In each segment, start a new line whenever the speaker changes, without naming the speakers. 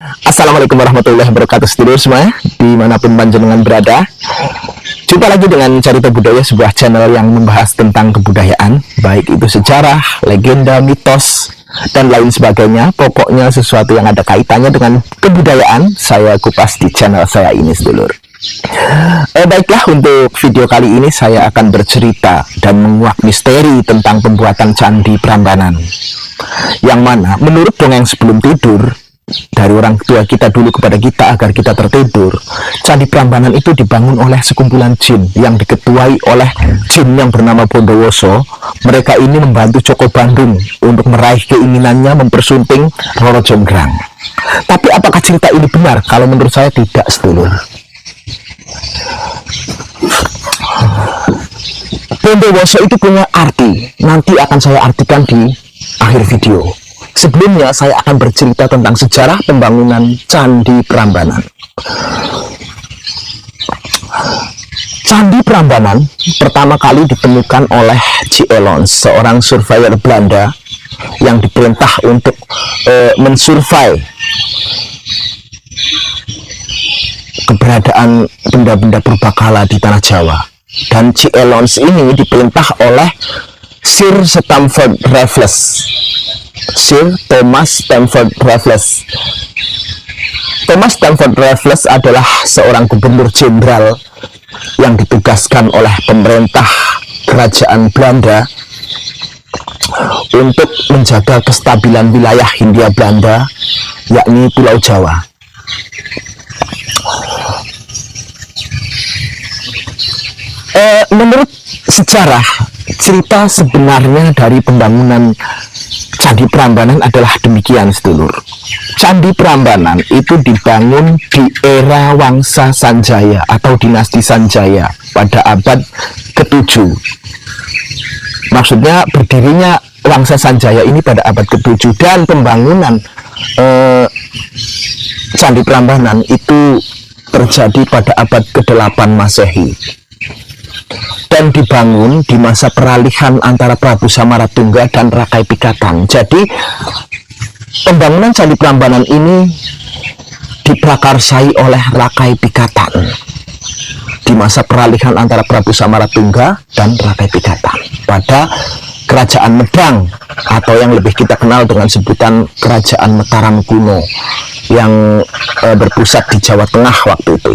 Assalamualaikum warahmatullahi wabarakatuh, sedulur semua dimanapun panjenengan berada. Jumpa lagi dengan Carita Budaya, sebuah channel yang membahas tentang kebudayaan, baik itu sejarah, legenda, mitos, dan lain sebagainya. Pokoknya sesuatu yang ada kaitannya dengan kebudayaan saya kupas di channel saya ini, sedulur. Baiklah, untuk video kali ini saya akan bercerita dan menguak misteri tentang pembuatan Candi Prambanan, yang mana menurut dongeng sebelum tidur dari orang tua kita dulu kepada kita agar kita tertidur, Candi Prambanan itu dibangun oleh sekumpulan jin yang diketuai oleh jin yang bernama Bondowoso. Mereka ini membantu Joko Bandung untuk meraih keinginannya mempersunting Roro Jonggrang. Tapi apakah cerita ini benar? Kalau menurut saya tidak, sedulur. Bondowoso itu punya arti, nanti akan saya artikan di akhir video. Sebelumnya saya akan bercerita tentang sejarah pembangunan Candi Prambanan. Candi Prambanan pertama kali ditemukan oleh C. Elons, seorang surveyor Belanda yang diperintah untuk mensurvei keberadaan benda-benda purbakala di tanah Jawa. Dan C. Elons ini diperintah oleh Sir Stamford Raffles, Sir Thomas Stamford Raffles. Thomas Stamford Raffles adalah seorang gubernur jenderal yang ditugaskan oleh pemerintah kerajaan Belanda untuk menjaga kestabilan wilayah Hindia Belanda, yakni Pulau Jawa. Menurut sejarah, cerita sebenarnya dari pembangunan Candi Prambanan adalah demikian, sedulur. Candi Prambanan itu dibangun di era Wangsa Sanjaya atau dinasti Sanjaya pada abad ke-7. Maksudnya berdirinya Wangsa Sanjaya ini pada abad ke-7, dan pembangunan Candi Prambanan itu terjadi pada abad ke-8 Masehi. Dan dibangun di masa peralihan antara Prabu Samaratungga dan Rakai Pikatan. Jadi pembangunan Candi Prambanan ini diprakarsai oleh Rakai Pikatan di masa peralihan antara Prabu Samaratungga dan Rakai Pikatan pada Kerajaan Medang, atau yang lebih kita kenal dengan sebutan Kerajaan Mataram kuno, yang berpusat di Jawa Tengah waktu itu.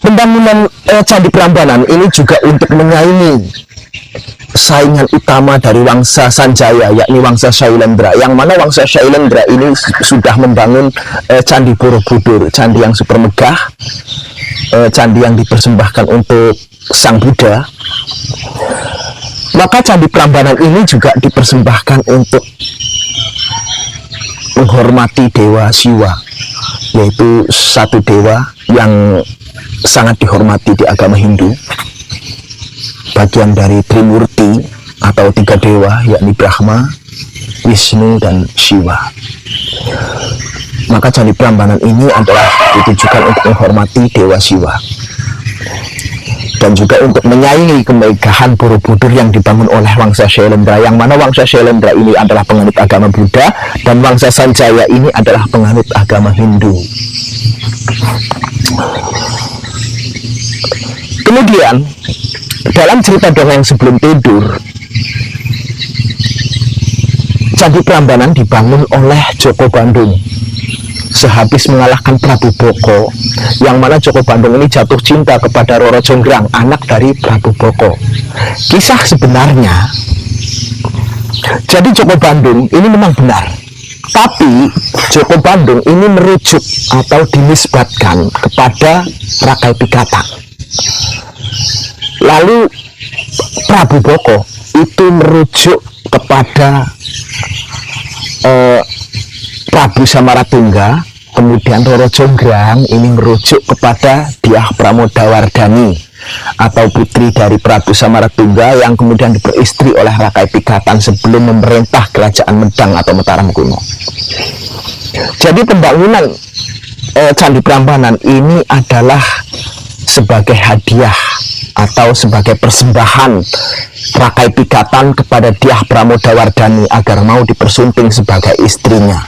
Pembangunan Candi Prambanan ini juga untuk menyaingi saingan utama dari Wangsa Sanjaya, yakni Wangsa Syailendra, yang mana Wangsa Syailendra ini sudah membangun Candi Borobudur, candi yang super megah, candi yang dipersembahkan untuk Sang Buddha. Maka Candi Prambanan ini juga dipersembahkan untuk menghormati Dewa Siwa, yaitu satu dewa yang sangat dihormati di agama Hindu, bagian dari Trimurti atau tiga dewa, yakni Brahma, Wisnu, dan Siwa. Maka Candi Prambanan ini adalah ditujukan untuk menghormati Dewa Siwa, dan juga untuk menyaingi kemegahan Borobudur yang dibangun oleh Wangsa Syailendra, yang mana Wangsa Syailendra ini adalah penganut agama Buddha dan Wangsa Sanjaya ini adalah penganut agama Hindu. Kemudian dalam cerita dongeng sebelum tidur, Candi Prambanan dibangun oleh Joko Bandung sehabis mengalahkan Prabu Boko, yang mana Joko Bandung ini jatuh cinta kepada Roro Jonggrang, anak dari Prabu Boko. Kisah sebenarnya, jadi Joko Bandung ini memang benar, tapi Joko Bandung ini merujuk atau dinisbatkan kepada Rakai Pikatan. Lalu Prabu Boko itu merujuk kepada Prabu Samaratungga. Kemudian Roro Jonggrang ini merujuk kepada Dyah Pramodawardhani atau putri dari Prabu Samaratungga yang kemudian diperistri oleh Rakai Pikatan sebelum memerintah Kerajaan Medang atau Mataram kuno. Jadi pembangunan Candi Prambanan ini adalah sebagai hadiah atau sebagai persembahan Rakai Pikatan kepada Dyah Pramodawardhani agar mau dipersunting sebagai istrinya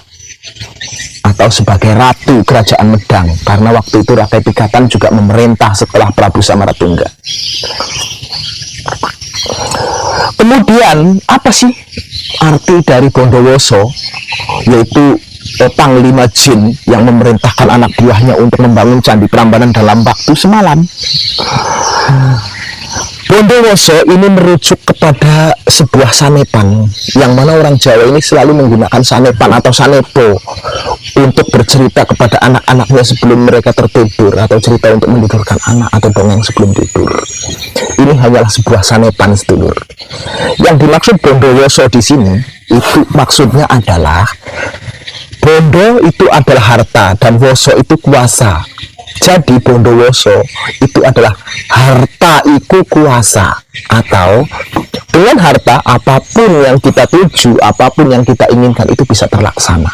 atau sebagai ratu kerajaan Medang, karena waktu itu Rakai Pikatan juga memerintah setelah Prabu Samaratungga. Kemudian apa sih arti dari Bondowoso? Yaitu Panglima Jin yang memerintahkan anak buahnya untuk membangun Candi Prambanan dalam waktu semalam. Bondowoso ini merujuk kepada sebuah sanepan, yang mana orang Jawa ini selalu menggunakan sanepan atau sanepo untuk bercerita kepada anak-anaknya sebelum mereka tertidur, atau cerita untuk menidurkan anak atau dongeng sebelum tidur. Ini hanyalah sebuah sanepan, sedulur. Yang dimaksud Bondowoso di sini itu maksudnya adalah Bondo itu adalah harta dan Woso itu kuasa. Jadi Bondowoso itu adalah harta iku kuasa, atau dengan harta apapun yang kita tuju, apapun yang kita inginkan itu bisa terlaksana.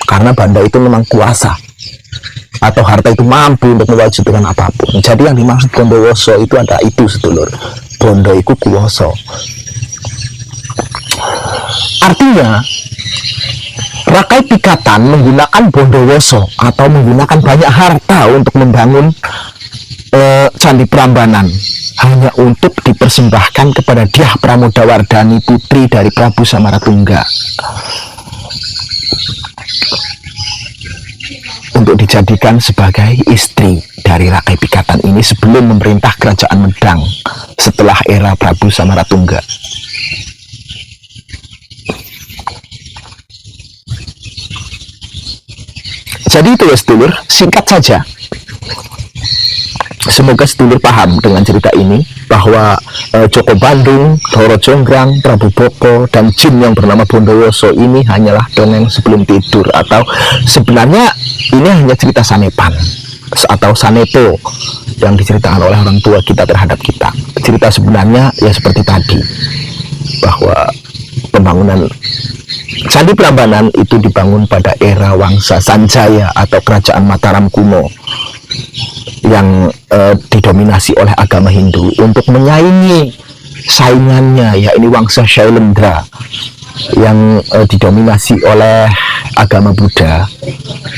Karena banda itu memang kuasa, atau harta itu mampu untuk mewujudkan apapun. Jadi yang dimaksud Bondowoso itu adalah itu, sedulur. Bondo iku kuwoso. Artinya Rakai Pikatan menggunakan Bondowoso atau menggunakan banyak harta untuk membangun Candi Prambanan hanya untuk dipersembahkan kepada Dyah Pramodawardhani, putri dari Prabu Samaratungga, untuk dijadikan sebagai istri dari Rakai Pikatan ini sebelum memerintah kerajaan Medang setelah era Prabu Samaratungga. Jadi itu ya sedulur, singkat saja. Semoga sedulur paham dengan cerita ini bahwa Joko Bandung, Roro Jonggrang, Prabu Boko, dan jin yang bernama Bondowoso ini hanyalah dongeng sebelum tidur, atau sebenarnya ini hanya cerita sanepan atau sanepo yang diceritakan oleh orang tua kita terhadap kita. Cerita sebenarnya ya seperti tadi, bahwa pembangunan Candi Prambanan itu dibangun pada era Wangsa Sanjaya atau kerajaan Mataram kuno yang didominasi oleh agama Hindu untuk menyaingi saingannya, yakni Wangsa Shailendra yang didominasi oleh agama Buddha,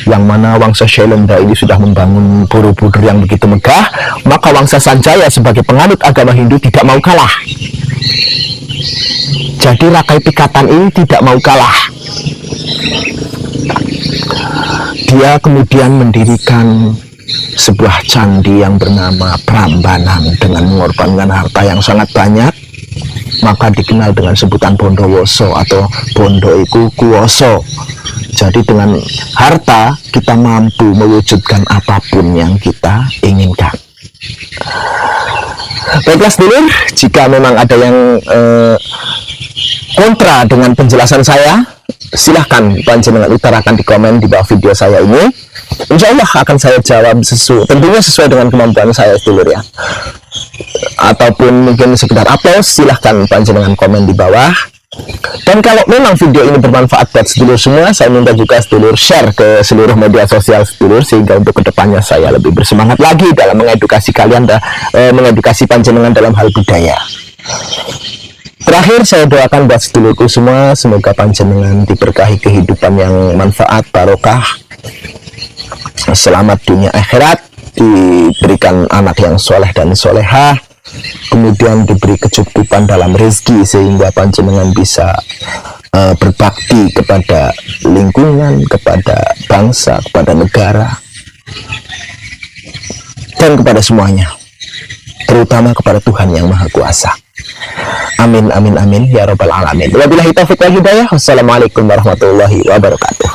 yang mana Wangsa Shailendra ini sudah membangun Borobudur yang begitu megah. Maka Wangsa Sanjaya sebagai penganut agama Hindu tidak mau kalah. Jadi Rakai Pikatan ini tidak mau kalah. Dia kemudian mendirikan sebuah candi yang bernama Prambanan dengan mengorbankan harta yang sangat banyak. Maka dikenal dengan sebutan Bondowoso atau Bondo iku kuwoso. Jadi dengan harta kita mampu mewujudkan apapun yang kita inginkan. Baiklah sedulur, jika memang ada yang kontra dengan penjelasan saya, silahkan panjenengan utarakan di komen di bawah video saya ini. Insya Allah akan saya jawab tentunya sesuai dengan kemampuan saya, sedulur ya. Ataupun mungkin sekedar aplaus, silahkan panjenengan komen di bawah. Dan kalau memang video ini bermanfaat buat sedulur semua, saya minta juga sedulur share ke seluruh media sosial sedulur, sehingga untuk kedepannya saya lebih bersemangat lagi dalam mengedukasi kalian, mengedukasi panjenengan dalam hal budaya. Terakhir saya doakan buat sedulurku semua, semoga panjenengan diberkahi kehidupan yang manfaat, barokah, selamat dunia akhirat, diberikan anak yang soleh dan solehah, kemudian diberi kecukupan dalam rezeki sehingga panjenengan bisa berbakti kepada lingkungan, kepada bangsa, kepada negara, dan kepada semuanya, terutama kepada Tuhan yang Maha Kuasa. Amin amin amin ya rabbal alamin. Wabillahi taufiq wal hidayah. Wassalamualaikum warahmatullahi wabarakatuh.